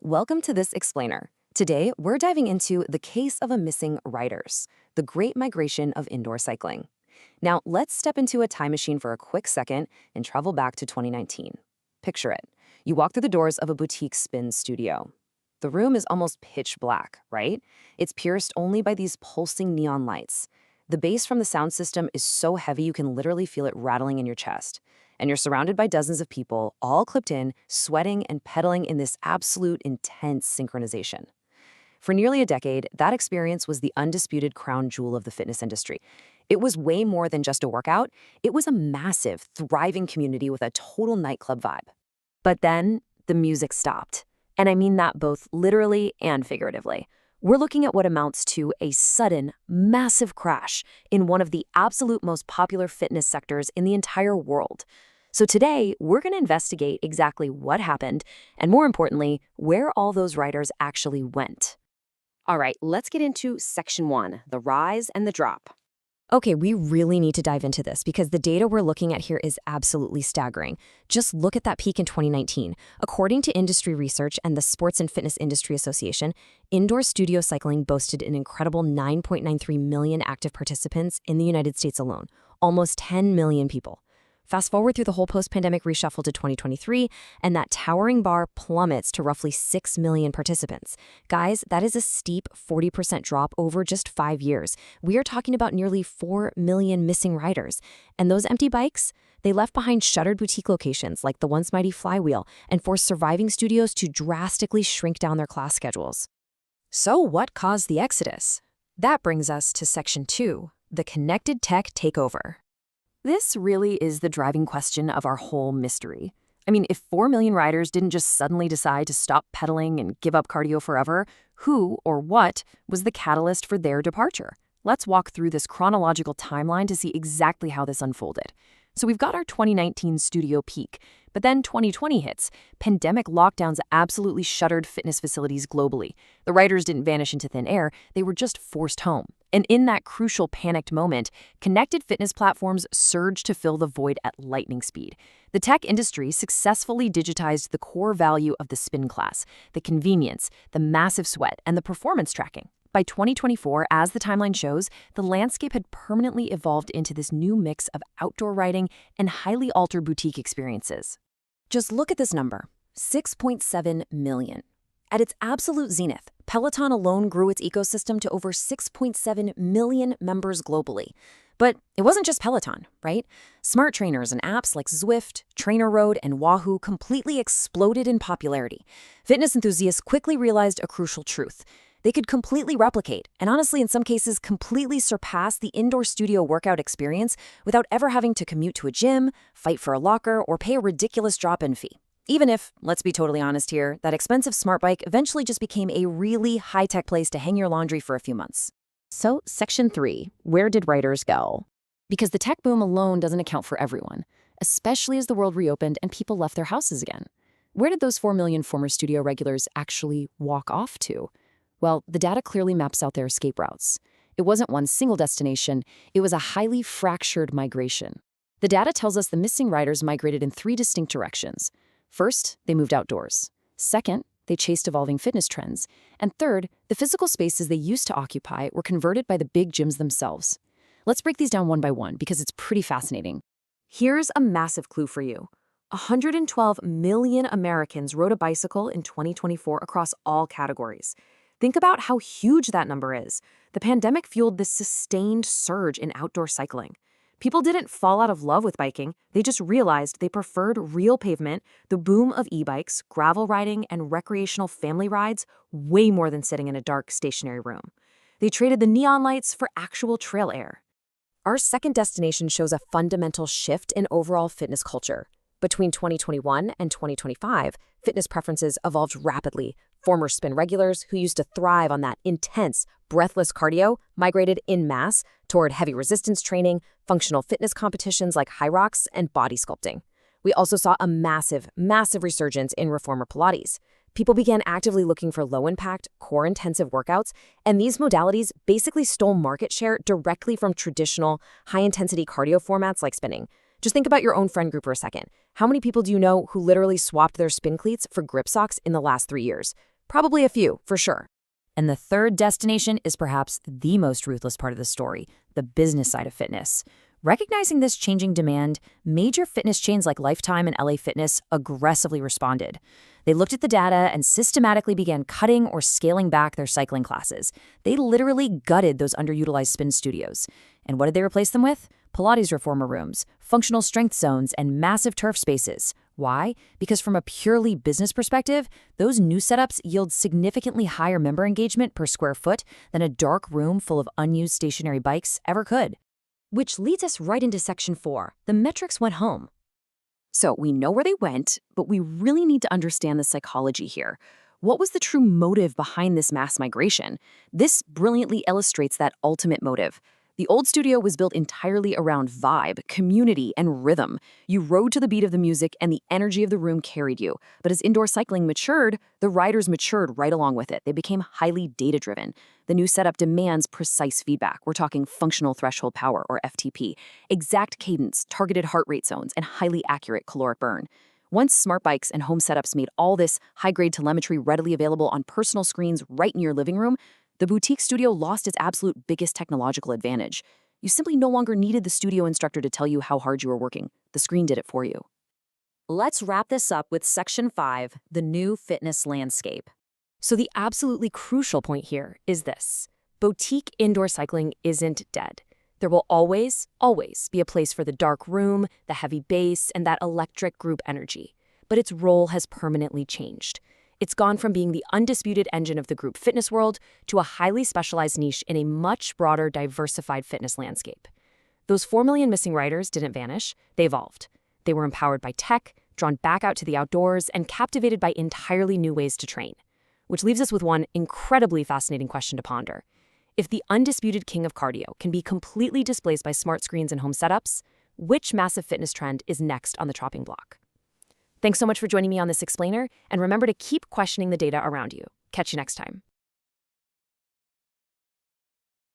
Welcome to this explainer. Today, we're diving into the case of a missing riders, the great migration of indoor cycling. Now, let's step into a time machine for a quick second and travel back to 2019. Picture it. You walk through the doors of a boutique spin studio. The room is almost pitch black, right? It's pierced only by these pulsing neon lights. The bass from the sound system is so heavy you can literally feel it rattling in your chest. And you're surrounded by dozens of people, all clipped in, sweating and pedaling in this absolute intense synchronization. For nearly a decade, that experience was the undisputed crown jewel of the fitness industry. It was way more than just a workout. It was a massive, thriving community with a total nightclub vibe. But then, the music stopped. And I mean that both literally and figuratively. We're looking at what amounts to a sudden, massive crash in one of the absolute most popular fitness sectors in the entire world. So today, we're going to investigate exactly what happened, and more importantly, where all those riders actually went. All right, let's get into Section 1, the rise and the drop. Okay, we really need to dive into this because the data we're looking at here is absolutely staggering. Just look at that peak in 2019. According to industry research and the Sports and Fitness Industry Association, indoor studio cycling boasted an incredible 9.93 million active participants in the United States alone, almost 10 million people. Fast forward through the whole post-pandemic reshuffle to 2023, and that towering bar plummets to roughly 6 million participants. Guys, that is a steep 40% drop over just 5 years. We are talking about nearly 4 million missing riders. And those empty bikes? They left behind shuttered boutique locations like the once mighty Flywheel and forced surviving studios to drastically shrink down their class schedules. So what caused the exodus? That brings us to Section 2, the connected tech takeover. This really is the driving question of our whole mystery. I mean, if 4 million riders didn't just suddenly decide to stop pedaling and give up cardio forever, who or what was the catalyst for their departure? Let's walk through this chronological timeline to see exactly how this unfolded. So we've got our 2019 studio peak, but then 2020 hits. Pandemic lockdowns absolutely shuttered fitness facilities globally. The riders didn't vanish into thin air, they were just forced home. And in that crucial panicked moment, connected fitness platforms surged to fill the void at lightning speed. The tech industry successfully digitized the core value of the spin class, the convenience, the massive sweat, and the performance tracking. By 2024, as the timeline shows, the landscape had permanently evolved into this new mix of outdoor riding and highly altered boutique experiences. Just look at this number, 6.7 million. At its absolute zenith, Peloton alone grew its ecosystem to over 6.7 million members globally. But it wasn't just Peloton, right? Smart trainers and apps like Zwift, TrainerRoad, and Wahoo completely exploded in popularity. Fitness enthusiasts quickly realized a crucial truth. They could completely replicate, and honestly in some cases completely surpass the indoor studio workout experience without ever having to commute to a gym, fight for a locker, or pay a ridiculous drop-in fee. Even if, let's be totally honest here, that expensive smart bike eventually just became a really high-tech place to hang your laundry for a few months. So, Section 3, where did riders go? Because the tech boom alone doesn't account for everyone, especially as the world reopened and people left their houses again. Where did those 4 million former studio regulars actually walk off to? Well, the data clearly maps out their escape routes. It wasn't one single destination, it was a highly fractured migration. The data tells us the missing riders migrated in 3 distinct directions. First, they moved outdoors. Second, they chased evolving fitness trends. And third, the physical spaces they used to occupy were converted by the big gyms themselves. Let's break these down one by one because it's pretty fascinating. Here's a massive clue for you. 112 million Americans rode a bicycle in 2024 across all categories. Think about how huge that number is. The pandemic fueled this sustained surge in outdoor cycling. People didn't fall out of love with biking, they just realized they preferred real pavement, the boom of e-bikes, gravel riding, and recreational family rides way more than sitting in a dark, stationary room. They traded the neon lights for actual trail air. Our second destination shows a fundamental shift in overall fitness culture. Between 2021 and 2025, fitness preferences evolved rapidly. Former spin regulars who used to thrive on that intense, breathless cardio migrated en masse toward heavy resistance training, functional fitness competitions like High Rocks, and body sculpting. We also saw a massive resurgence in reformer Pilates. People began actively looking for low-impact, core-intensive workouts, and these modalities basically stole market share directly from traditional, high-intensity cardio formats like spinning. Just think about your own friend group for a second. How many people do you know who literally swapped their spin cleats for grip socks in the last 3 years? Probably a few, for sure. And the third destination is perhaps the most ruthless part of the story, the business side of fitness. Recognizing this changing demand, major fitness chains like Lifetime and LA Fitness aggressively responded. They looked at the data and systematically began cutting or scaling back their cycling classes. They literally gutted those underutilized spin studios. And what did they replace them with? Pilates reformer rooms, functional strength zones, and massive turf spaces. Why? Because from a purely business perspective, those new setups yield significantly higher member engagement per square foot than a dark room full of unused stationary bikes ever could. Which leads us right into Section 4. The metrics went home. So we know where they went, but we really need to understand the psychology here. What was the true motive behind this mass migration? This brilliantly illustrates that ultimate motive. The old studio was built entirely around vibe, community, and rhythm. You rode to the beat of the music and the energy of the room carried you. But as indoor cycling matured, the riders matured right along with it. They became highly data-driven. The new setup demands precise feedback. We're talking functional threshold power, or FTP, exact cadence, targeted heart rate zones, and highly accurate caloric burn. Once smart bikes and home setups made all this high-grade telemetry readily available on personal screens right in your living room, the boutique studio lost its absolute biggest technological advantage. You simply no longer needed the studio instructor to tell you how hard you were working. The screen did it for you. Let's wrap this up with Section 5, the new fitness landscape. So the absolutely crucial point here is this. Boutique indoor cycling isn't dead. There will always, always be a place for the dark room, the heavy bass, and that electric group energy. But its role has permanently changed. It's gone from being the undisputed engine of the group fitness world to a highly specialized niche in a much broader, diversified fitness landscape. Those 4 million missing riders didn't vanish, they evolved. They were empowered by tech, drawn back out to the outdoors, and captivated by entirely new ways to train. Which leaves us with one incredibly fascinating question to ponder. If the undisputed king of cardio can be completely displaced by smart screens and home setups, which massive fitness trend is next on the chopping block? Thanks so much for joining me on this explainer, and remember to keep questioning the data around you. Catch you next time.